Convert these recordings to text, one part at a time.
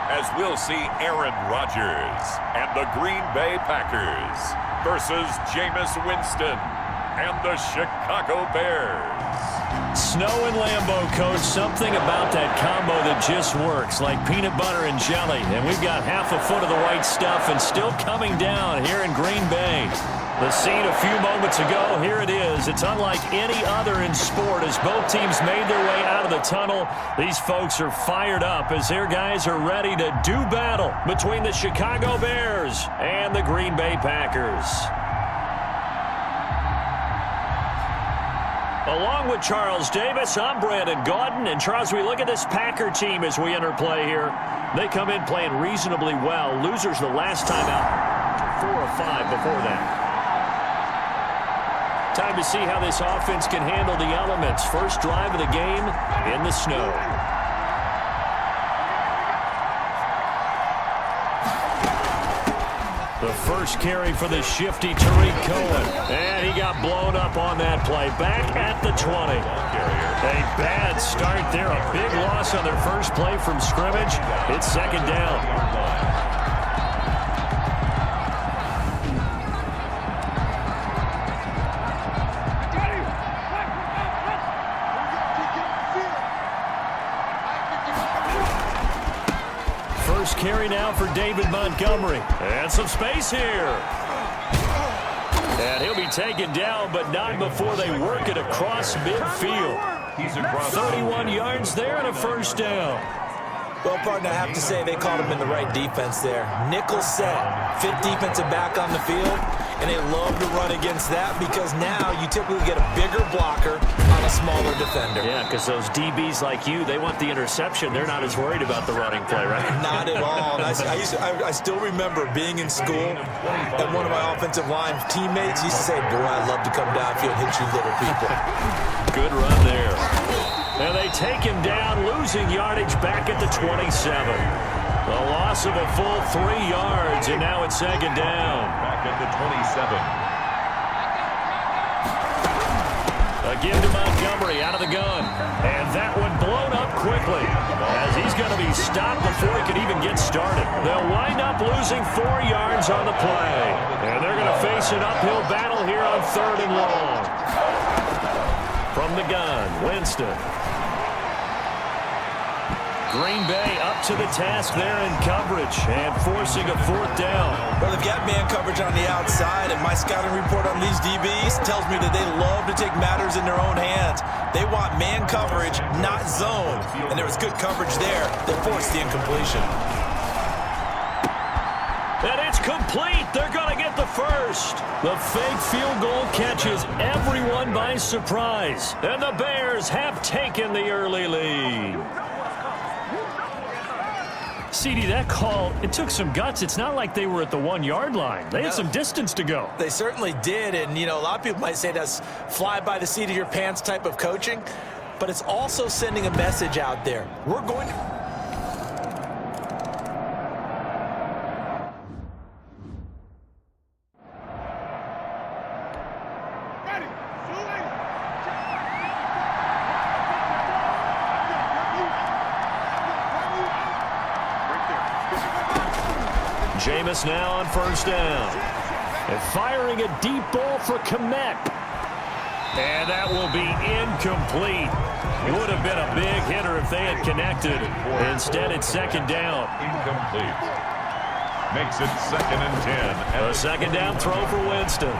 as we'll see Aaron Rodgers and the Green Bay Packers versus Jameis Winston and the Chicago Bears. Snow and Lambeau, Coach. Something about that combo that just works, like peanut butter and jelly. And we've got half a foot of the right stuff and still coming down here in Green Bay. The scene a few moments ago, here it is. It's unlike any other in sport as both teams made their way out of the tunnel. These folks are fired up as their guys are ready to do battle between the Chicago Bears and the Green Bay Packers. Along with Charles Davis, I'm Brandon Gaudin. And Charles, we look at this Packer team as we enter play here. They come in playing reasonably well. Losers the last time out, 4 or 5 before that. Time to see how this offense can handle the elements. First drive of the game in the snow. The first carry for the shifty Tariq Cohen. And he got blown up on that play. Back at the 20. A bad start there. A big loss on their first play from scrimmage. It's second down. Carry now for David Montgomery. And some space here. And he'll be taken down, but not before they work it across midfield. He's across 31 yards there and a first down. Well, partner, I have to say they called him in the right defense there. Nickel set, 5th defensive back on the field, and they love to run against that because now you typically get a bigger blocker on a smaller defender. Yeah, because those DBs like you, they want the interception. They're not as worried about the running play, right? Not at all. And I still remember being in school, and one of my offensive line teammates used to say, boy, I'd love to come downfield and hit you little people. Good run there. And they take him down, losing yardage back at the 27. A loss of a full 3 yards, and now it's second down. Back at the 27. Again to Montgomery out of the gun. And that one blown up quickly as he's going to be stopped before he can even get started. They'll wind up losing 4 yards on the play. And they're going to face an uphill battle here on 3rd and long. From the gun, Winston. Green Bay up to the task there in coverage and forcing a 4th down. Well, they've got man coverage on the outside, and my scouting report on these DBs tells me that they love to take matters in their own hands. They want man coverage, not zone. And there was good coverage there that forced the incompletion. And it's complete. They're going to get the first. The fake field goal catches everyone by surprise. And the Bears have taken the early lead. CD, that call, it took some guts. It's not like they were at the 1-yard line. They had some distance to go. They certainly did. And, you know, a lot of people might say that's fly by the seat of your pants type of coaching. But it's also sending a message out there. We're going to... Jameis now on first down. And firing a deep ball for Kmet. And that will be incomplete. Would have been a big hitter if they had connected. Instead, it's second down. Incomplete. Makes it 2nd and 10. A second down throw for Winston.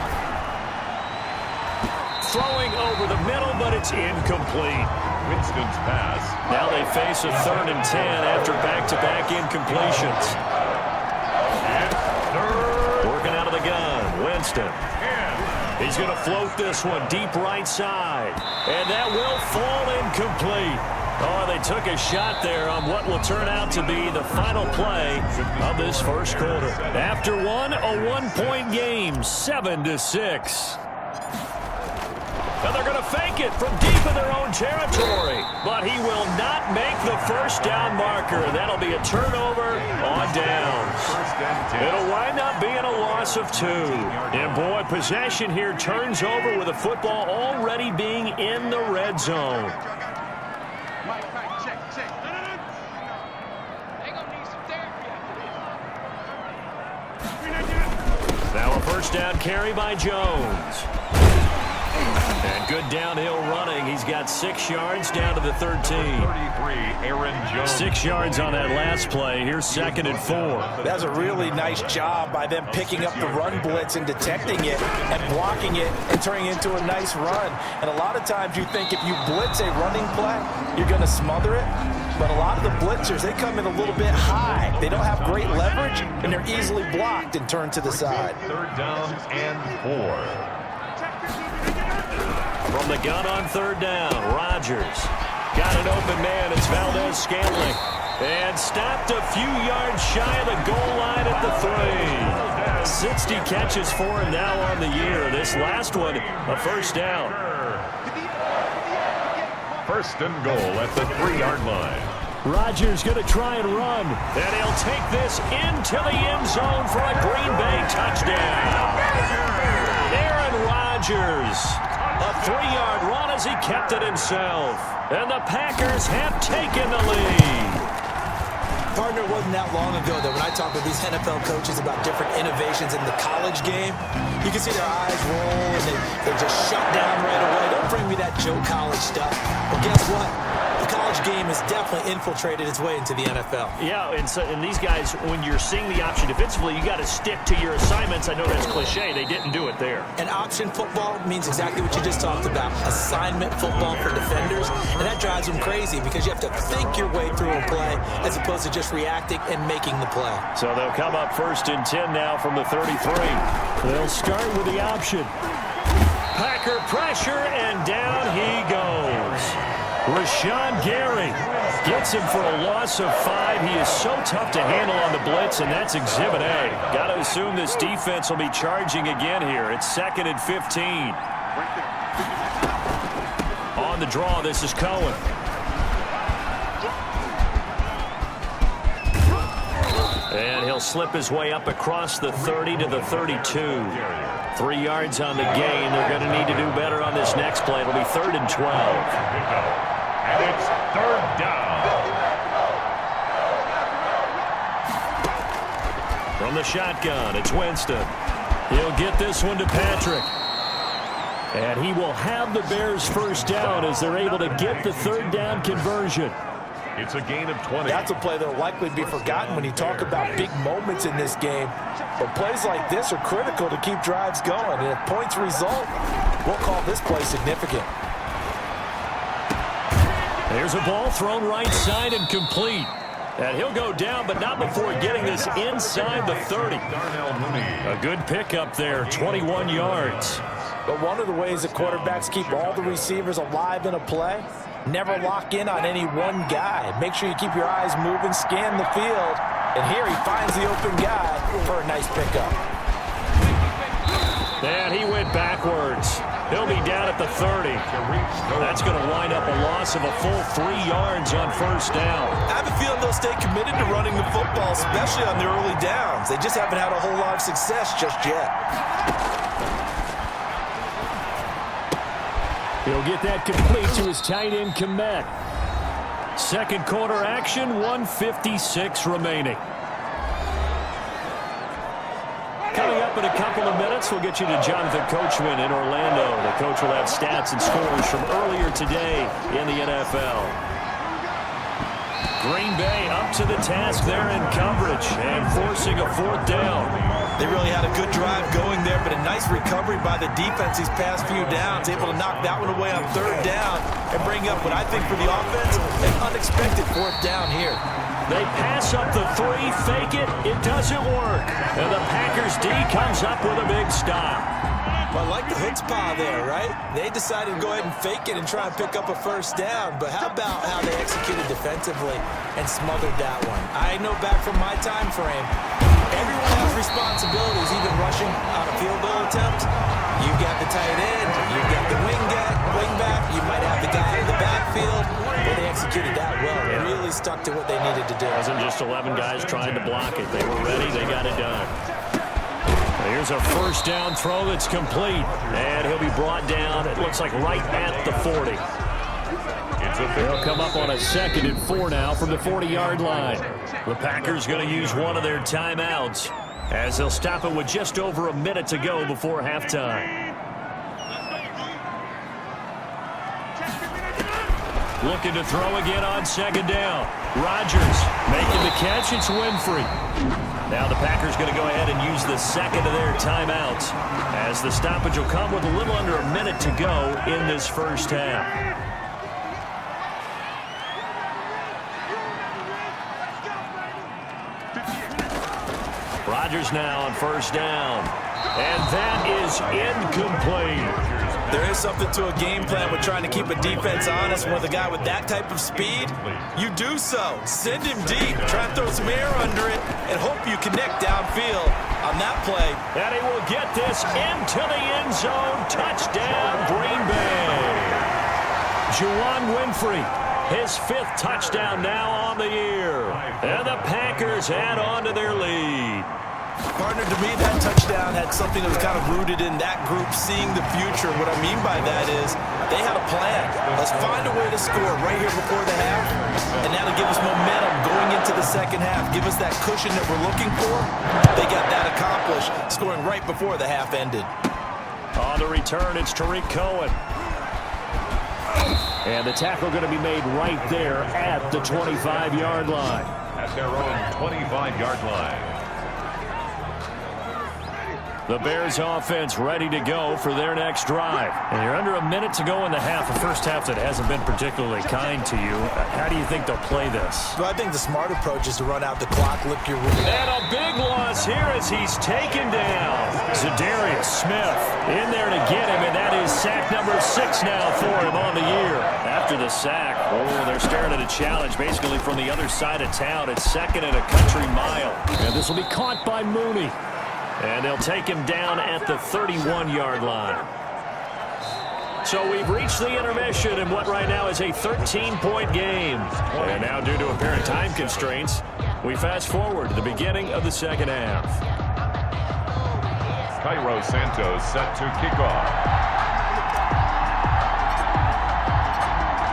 Throwing over the middle, but it's incomplete. Winston's pass. Now they face a 3rd and 10 after back-to-back incompletions. Working out of the gun, Winston. He's going to float this one deep right side. And that will fall incomplete. Oh, they took a shot there on what will turn out to be the final play of this first quarter. After one, a 1-point game, 7-6. And they're going to fake it from deep in their own territory. But he will not make the first down marker. That'll be a turnover on downs. It'll wind up being a loss of 2. And boy, possession here turns over with the football already being in the red zone. Check. They're going to need some therapy. first down carry by Jones. And good downhill running. He's got 6 yards down to the 13. 33, Aaron Jones. 6 yards on that last play. Here's 2nd and 4. That's a really nice job by them picking up the run blitz and detecting it and blocking it and turning it into a nice run. And a lot of times you think if you blitz a running play, you're going to smother it. But a lot of the blitzers, they come in a little bit high. They don't have great leverage, and they're easily blocked and turned to the side. 3rd down and 4. From the gun on 3rd down, Rodgers. Got an open man. It's Valdez-Scantling. And stopped a few yards shy of the goal line at the 3. 60 catches for him now on the year. This last one, a first down. 1st and goal at the 3-yard line. Rodgers going to try and run. And he'll take this into the end zone for a Green Bay touchdown. Aaron Rodgers. A 3-yard run as he kept it himself. And the Packers have taken the lead. Partner, it wasn't that long ago that when I talk with these NFL coaches about different innovations in the college game, you can see their eyes roll and they just shut down right away. Don't bring me that Joe College stuff. Well, guess what? The college game has definitely infiltrated its way into the NFL. Yeah, and these guys, when you're seeing the option defensively, you got to stick to your assignments. I know that's cliche. They didn't do it there. And option football means exactly what you just talked about. Assignment football for defenders. And that drives them crazy because you have to think your way through a play as opposed to just reacting and making the play. So they'll come up 1st and 10 now from the 33. They'll start with the option. Packer pressure, and down he goes. Rashawn Gary gets him for a loss of 5. He is so tough to handle on the blitz, and that's Exhibit A. Got to assume this defense will be charging again here. It's 2nd and 15. On the draw, this is Cohen. And he'll slip his way up across the 30 to the 32. 3 yards on the gain. They're going to need to do better on this next play. It'll be 3rd and 12. And it's 3rd down. From the shotgun, it's Winston. He'll get this one to Patrick. And he will have the Bears' first down as they're able to get the 3rd down conversion. It's a gain of 20. That's a play that will likely be forgotten when you talk about big moments in this game. But plays like this are critical to keep drives going. And if points result, we'll call this play significant. There's a ball thrown right side and complete. And he'll go down, but not before getting this inside the 30. A good pickup there, 21 yards. But one of the ways that quarterbacks keep all the receivers alive in a play, never lock in on any one guy. Make sure you keep your eyes moving, scan the field. And here he finds the open guy for a nice pickup. And he went backwards. He'll be down at the 30. That's going to wind up a loss of a full 3 yards on 1st down. I have a feeling they'll stay committed to running the football, especially on the early downs. They just haven't had a whole lot of success just yet. He'll get that complete to his tight end, Komet. 2nd quarter action, 1:56 remaining. Coming up in a couple of minutes, we'll get you to Jonathan Coachman in Orlando. The coach will have stats and scores from earlier today in the NFL. Green Bay up to the task there in coverage and forcing a 4th down. They really had a good drive going there, but a nice recovery by the defense these past few downs, able to knock that one away on 3rd down and bring up what I think for the offense, an unexpected 4th down here. They pass up the 3, fake it, it doesn't work. And the Packers D comes up with a big stop. Well, I like the chutzpah there, right? They decided to go ahead and fake it and try and pick up a 1st down, but how about how they executed defensively and smothered that one? I know back from my time frame, everyone has responsibilities, even rushing on a field goal attempt. You've got the tight end, you've got the wing back, you might have the guy in the backfield. But they executed that well. They really stuck to what they needed to do. It wasn't just 11 guys trying to block it. They were ready. They got it done. Here's a 1st down throw that's complete. And he'll be brought down, it looks like right at the 40. They'll come up on a 2nd and 4 now from the 40-yard line. The Packers going to use one of their timeouts. as they'll stop it with just over a minute to go before halftime. Looking to throw again on second down. Rodgers making the catch. It's Winfrey. Now the Packers going to go ahead and use the second of their timeouts, as the stoppage will come with a little under a minute to go in this first half. Rodgers now on first down. And that is incomplete. There is something to a game plan with trying to keep a defense honest. With a guy with that type of speed, you do so. Send him deep. Try and throw some air under it and hope you connect downfield on that play. And he will get this into the end zone. Touchdown, Green Bay. Juwan Winfrey, his 5th touchdown now on the year. And the Packers add on to their lead. Partner, to me, that touchdown had something that was kind of rooted in that group seeing the future. What I mean by that is they had a plan. Let's find a way to score right here before the half, and that'll give us momentum going into the second half. Give us that cushion that we're looking for. They got that accomplished, scoring right before the half ended. On the return, it's Tariq Cohen. And the tackle going to be made right there at the 25-yard line. At their own 25-yard line. The Bears offense ready to go for their next drive. And you're under a minute to go in the half. A first half that hasn't been particularly kind to you. How do you think they'll play this? Well, I think the smart approach is to run out the clock, lick your wound. And a big loss here as he's taken down. Zadarius Smith in there to get him, and that is sack number 6 now for him on the year. After the sack, they're staring at a challenge basically from the other side of town. It's 2nd and a country mile. And this will be caught by Mooney. And they'll take him down at the 31-yard line. So we've reached the intermission in what right now is a 13-point game. And now, due to apparent time constraints, we fast forward to the beginning of the second half. Cairo Santos set to kick off.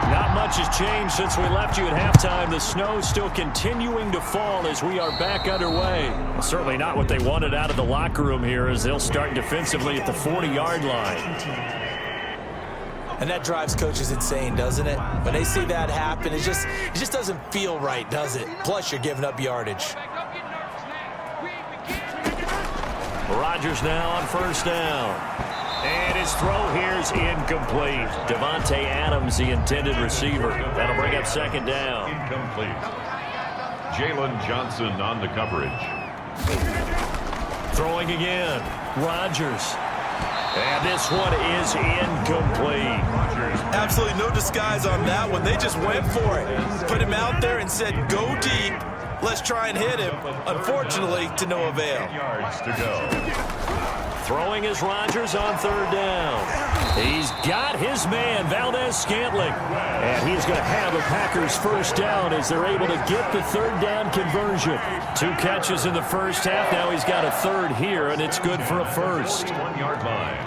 Not much has changed since we left you at halftime. The snow still continuing to fall as we are back underway. Certainly not what they wanted out of the locker room here, as they'll start defensively at the 40-yard line. And that drives coaches insane, doesn't it? When they see that happen, it just doesn't feel right, does it? Plus, you're giving up yardage. Rodgers now on first down. And his throw here is incomplete. Devontae Adams, the intended receiver. That'll bring up second down. Incomplete. Jalen Johnson on the coverage. Throwing again. Rodgers. And this one is incomplete. Absolutely no disguise on that one. They just went for it. Put him out there and said, go deep. Let's try and hit him. Unfortunately, to no avail. Yards to go. Throwing is Rodgers on third down. He's got his man, Valdez-Scantling. And he's going to have a Packers first down as they're able to get the third down conversion. 2 catches in the first half. Now he's got a third here, and it's good for a first. 1-yard line.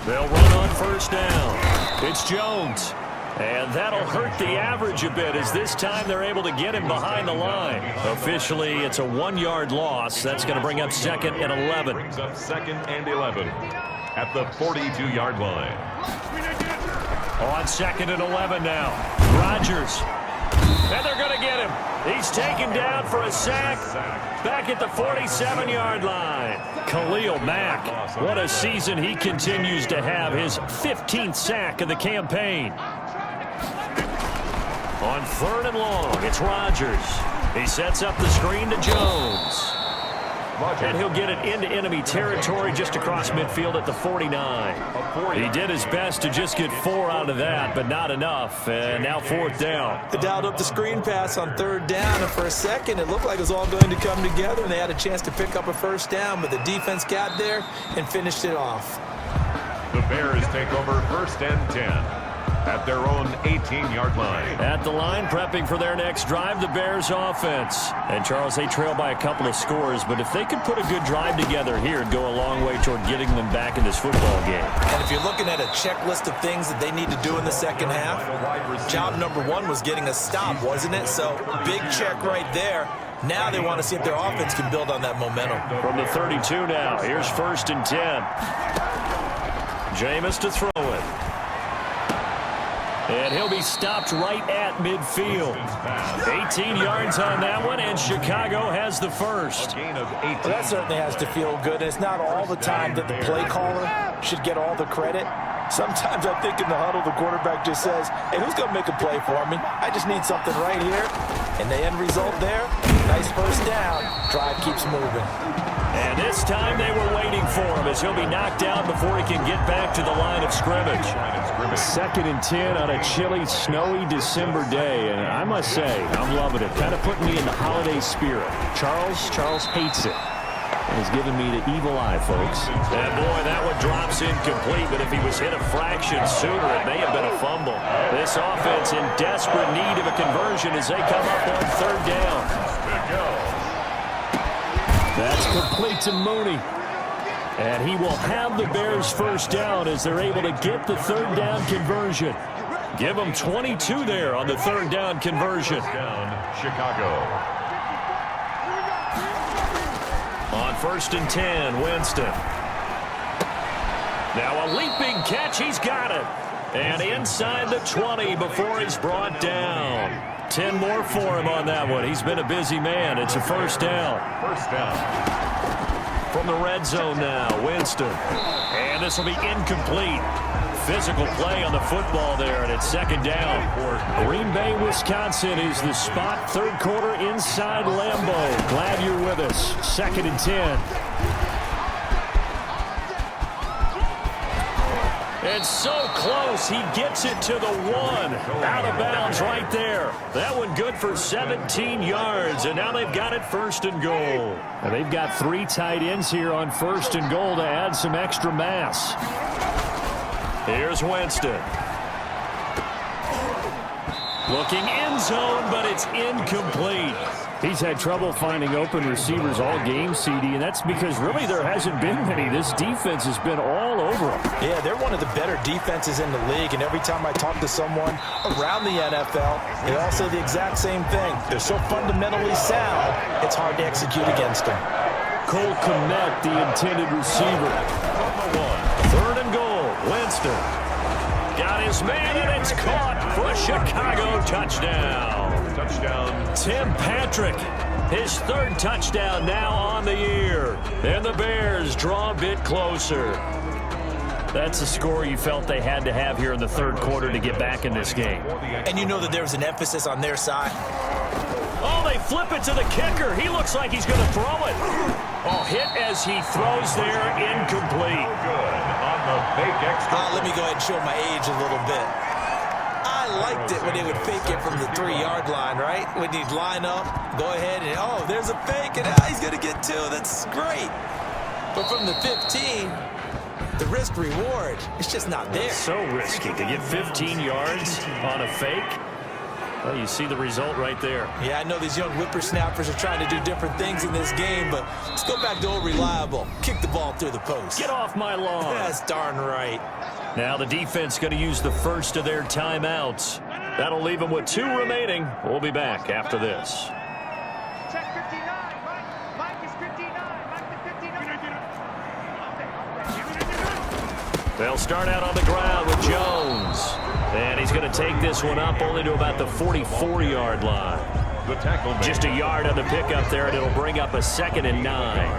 They'll run on first down. It's Jones. And that'll hurt the average a bit, as this time they're able to get him behind the line. Officially, it's a 1-yard loss. That's going to bring up 2nd and 11. Brings up 2nd and 11 at the 42-yard line. On 2nd and 11 now. Rodgers. And they're going to get him. He's taken down for a sack. Back at the 47-yard line. Khalil Mack. What a season he continues to have. His 15th sack of the campaign. On 3rd and long, it's Rodgers. He sets up the screen to Jones. And he'll get it into enemy territory just across midfield at the 49. He did his best to just get 4 out of that, but not enough. And now 4th down. They dialed up the screen pass on 3rd down, and for a second it looked like it was all going to come together, and they had a chance to pick up a first down, but the defense got there and finished it off. The Bears take over 1st and 10. At their own 18-yard line. At the line, prepping for their next drive, the Bears offense. And, Charles, they trail by a couple of scores, but if they could put a good drive together here, it'd go a long way toward getting them back in this football game. And if you're looking at a checklist of things that they need to do in the second half, job number 1 was getting a stop, wasn't it? So, big check right there. Now they want to see if their offense can build on that momentum. From the 32 now, here's 1st and 10. Jameis to throw it. And he'll be stopped right at midfield. 18 yards on that one, and Chicago has the first. Well, that certainly has to feel good. It's not all the time that the play caller should get all the credit. Sometimes I think in the huddle, the quarterback just says, hey, who's going to make a play for me? I just need something right here. And the end result there, nice first down. Drive keeps moving. And this time they were waiting for him as he'll be knocked down before he can get back to the line of scrimmage. 2nd and 10 on a chilly, snowy December day. And I must say, I'm loving it. Kind of putting me in the holiday spirit. Charles hates it. He's giving me the evil eye, folks. And boy, that one drops incomplete, but if he was hit a fraction sooner, it may have been a fumble. This offense in desperate need of a conversion as they come up on 3rd down. That's complete to Mooney. And he will have the Bears' first down as they're able to get the 3rd down conversion. Give them 22 there on the 3rd down conversion. Chicago. On 1st and 10, Winston. Now a leaping catch. He's got it. And inside the 20 before he's brought down. 10 more for him on that one. He's been a busy man. It's a first down. First down. From the red zone now, Winston. And this will be incomplete. Physical play on the football there, and it's 2nd down. Green Bay, Wisconsin is the spot. 3rd quarter inside Lambeau. Glad you're with us. 2nd and 10. It's so close. He gets it to the 1. Out of bounds right there. That one good for 17 yards, and now they've got it 1st and goal. And they've got 3 tight ends here on 1st and goal to add some extra mass. Here's Winston. Looking end zone, but it's incomplete. He's had trouble finding open receivers all game, CD, and that's because really there hasn't been many. This defense has been all over them. Yeah, they're one of the better defenses in the league, and every time I talk to someone around the NFL, they all say the exact same thing. They're so fundamentally sound, it's hard to execute against them. Cole Kmet, the intended receiver. 3rd and goal. Winston got his man, and it's caught for a Chicago touchdown. Tim Patrick, his 3rd touchdown now on the year. And the Bears draw a bit closer. That's a score you felt they had to have here in the 3rd quarter to get back in this game. And you know that there was an emphasis on their side. Oh, they flip it to the kicker. He looks like he's going to throw it. Oh, hit as he throws there, incomplete. Let me go ahead and show my age a little bit. I liked it when they would fake it from the 3-yard line, right? When he'd line up, go ahead and, oh, there's a fake, and he's going to get 2. That's great. But from the 15, the risk reward, it's just not there. It's so risky to get 15 yards on a fake. Well, you see the result right there. Yeah, I know these young whippersnappers are trying to do different things in this game, but let's go back to old reliable. Kick the ball through the post. Get off my lawn. That's darn right. Now the defense going to use the first of their timeouts. That'll leave them with 2 remaining. We'll be back after this. Check 59. Mike is 59. Mike is 59. They'll start out on the ground with Jones. And he's going to take this one up only to about the 44-yard line. Just a yard on the pickup there, and it'll bring up a 2nd and 9.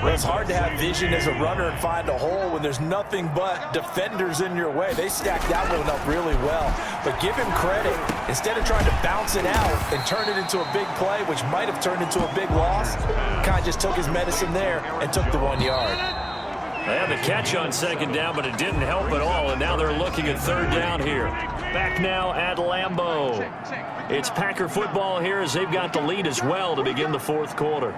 Well, it's hard to have vision as a runner and find a hole when there's nothing but defenders in your way. They stacked that one up really well. But give him credit. Instead of trying to bounce it out and turn it into a big play, which might have turned into a big loss, kind of just took his medicine there and took the 1 yard. They had the catch on 2nd down, but it didn't help at all, and now they're looking at 3rd down here. Back now at Lambeau. It's Packer football here as they've got the lead as well to begin the 4th quarter.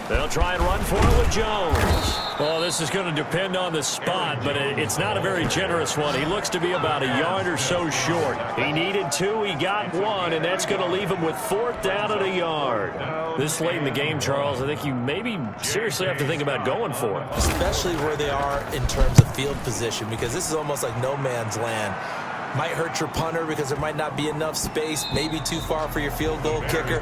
They'll try and run for it with Jones. Well, this is going to depend on the spot, but it's not a very generous one. He looks to be about a yard or so short. He needed 2, he got 1, and that's going to leave him with 4th down at a yard. This late in the game, Charles, I think you maybe seriously have to think about going for it. Especially where they are in terms of field position, because this is almost like no man's land. Might hurt your punter because there might not be enough space, maybe too far for your field goal kicker.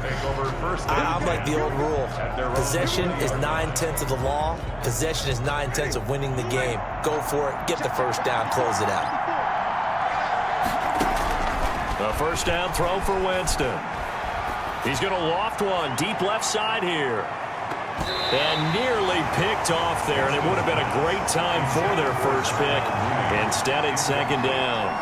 I'm like the old rule. Possession is 9/10 of the law. Possession is 9/10 of winning the game. Go for it. Get the first down. Close it out. A first down throw for Winston. He's going to loft one deep left side here. And nearly picked off there, and it would have been a great time for their first pick. Instead, it's second down.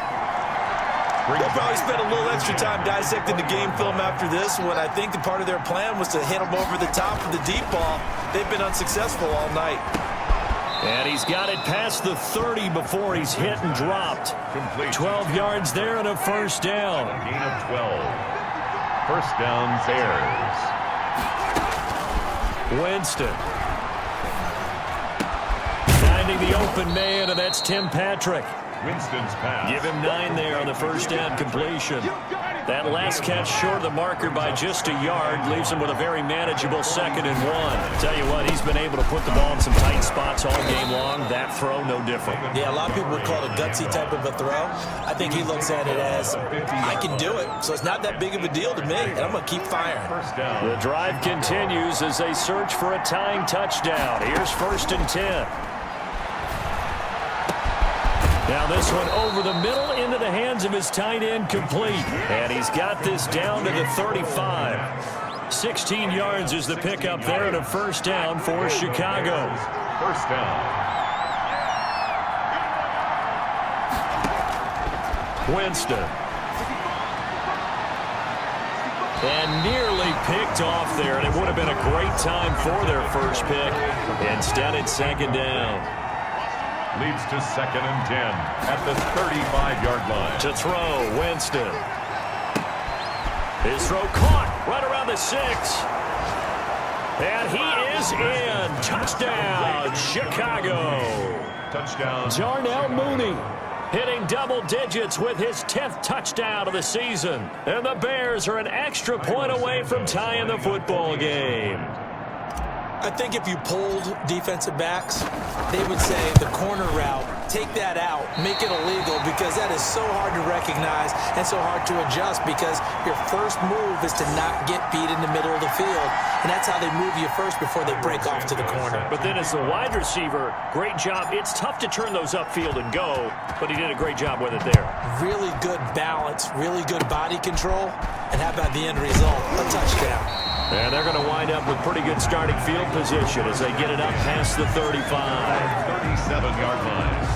They'll probably spend a little extra time dissecting the game film after this one. I think the part of their plan was to hit them over the top of the deep ball. They've been unsuccessful all night. And he's got it past the 30 before he's hit and dropped. 12 yards there and a first down. Gain of 12. First down, Bears. Winston. Finding the open man, and that's Tim Patrick. Winston's pass. Give him 9 there on the first down completion. That last catch short of the marker by just a yard leaves him with a very manageable 2nd and 1. Tell you what, he's been able to put the ball in some tight spots all game long. That throw, no different. Yeah, a lot of people would call it a gutsy type of a throw. I think he looks at it as, I can do it, so it's not that big of a deal to me, and I'm going to keep firing. The drive continues as they search for a tying touchdown. Here's 1st and 10. Now this one over the middle into the hands of his tight end, complete. And he's got this down to the 35. 16 yards is the pickup there and a first down for Chicago. First down. Winston. And nearly picked off there, and it would have been a great time for their first pick. Instead, it's second down. Leads to 2nd and 10 at the 35-yard line. To throw, Winston. His throw caught right around the 6. And he is in. Touchdown, Chicago. Touchdown. Darnell Mooney hitting double digits with his 10th touchdown of the season. And the Bears are an extra point away from tying the football game. I think if you polled defensive backs, they would say the corner route, take that out, make it illegal, because that is so hard to recognize and so hard to adjust, because your first move is to not get beat in the middle of the field, and that's how they move you first before they break off to the corner. But then as the wide receiver, great job. It's tough to turn those upfield and go, but he did a great job with it there. Really good balance, really good body control, and how about the end result? A touchdown. And they're going to wind up with pretty good starting field position as they get it up past the 35. 37-yard line.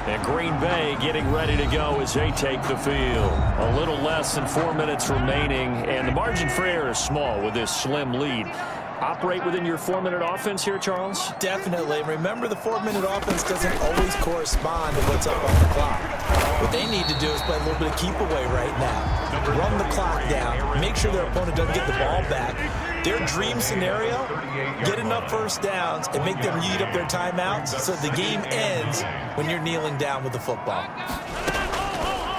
And Green Bay getting ready to go as they take the field. A little less than 4 minutes remaining, and the margin for error is small with this slim lead. Operate within your 4-minute offense here, Charles? Definitely. Remember, the 4-minute offense doesn't always correspond to what's up on the clock. What they need to do is play a little bit of keep away right now. Run the clock down. Make sure their opponent doesn't get the ball back. Their dream scenario, get enough first downs and make them eat up their timeouts so the game ends when you're kneeling down with the football.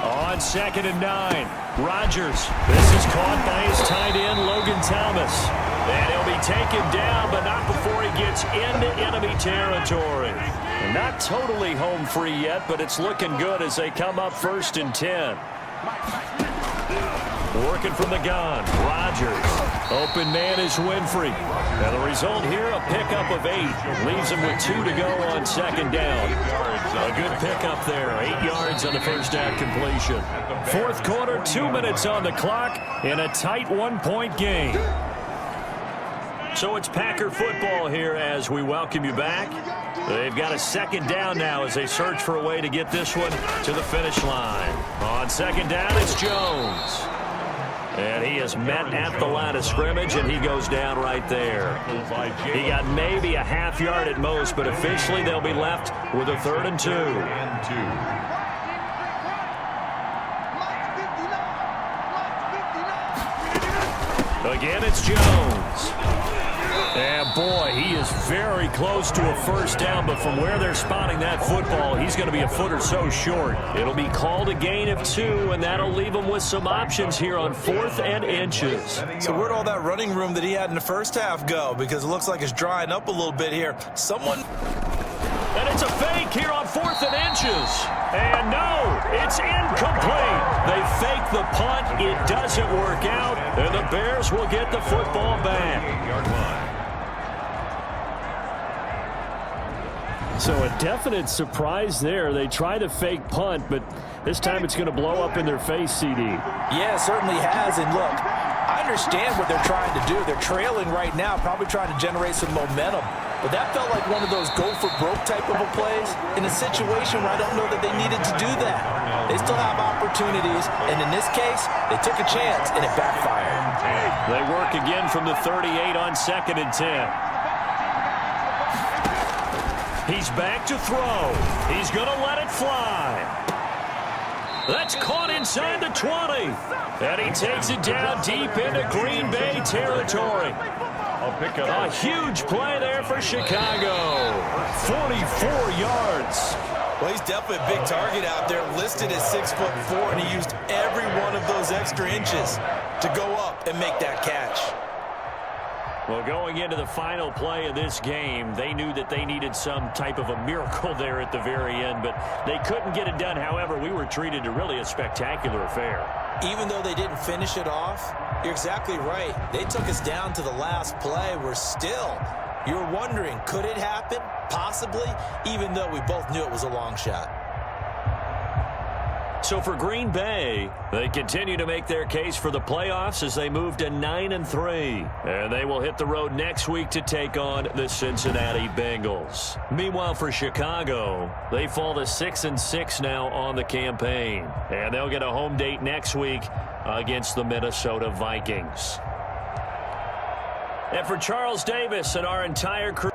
On 2nd and 9, Rodgers. This is caught by his tight end, Logan Thomas. And he'll be taken down, but not before he gets into enemy territory. And not totally home free yet, but it's looking good as they come up 1st and 10. Working from the gun, Rodgers. Open man is Winfrey. And the result here, a pickup of 8. Leaves him with 2 to go on 2nd down. A good pickup there. 8 yards on the first down completion. 4th quarter, 2 minutes on the clock in a tight 1-point game. So it's Packer football here as we welcome you back. They've got a 2nd down now as they search for a way to get this one to the finish line. On 2nd down, it's Jones. And he is met at the line of scrimmage, and he goes down right there. He got maybe a half yard at most, but officially they'll be left with a 3rd and 2. Again, it's Jones. And boy, he is very close to a first down, but from where they're spotting that football, he's going to be a foot or so short. It'll be called a gain of 2, and that'll leave him with some options here on 4th and inches. So where'd all that running room that he had in the first half go? Because it looks like it's drying up a little bit here. And it's a fake here on 4th 4th and inches. And no, it's incomplete. They fake the punt. It doesn't work out. And the Bears will get the football back. 8-yard line. So a definite surprise there. They try to fake punt, but this time it's going to blow up in their face, CD. Yeah, it certainly has. And look, I understand what they're trying to do. They're trailing right now, probably trying to generate some momentum. But that felt like one of those go-for-broke type of a plays in a situation where I don't know that they needed to do that. They still have opportunities, and in this case, they took a chance, and it backfired. They work again from the 38 on 2nd and 10. He's back to throw. He's going to let it fly. That's caught inside the 20. And he takes it down deep into Green Bay territory. A huge play there for Chicago. 44 yards. Well, he's definitely a big target out there, listed at 6'4", and he used every one of those extra inches to go up and make that catch. Well, going into the final play of this game, they knew that they needed some type of a miracle there at the very end, but they couldn't get it done. However, we were treated to really a spectacular affair. Even though they didn't finish it off, you're exactly right. They took us down to the last play. We're still, you're wondering, could it happen? Possibly, even though we both knew it was a long shot. So for Green Bay, they continue to make their case for the playoffs as they move to 9-3. And they will hit the road next week to take on the Cincinnati Bengals. Meanwhile, for Chicago, they fall to 6-6 now on the campaign. And they'll get a home date next week against the Minnesota Vikings. And for Charles Davis and our entire crew,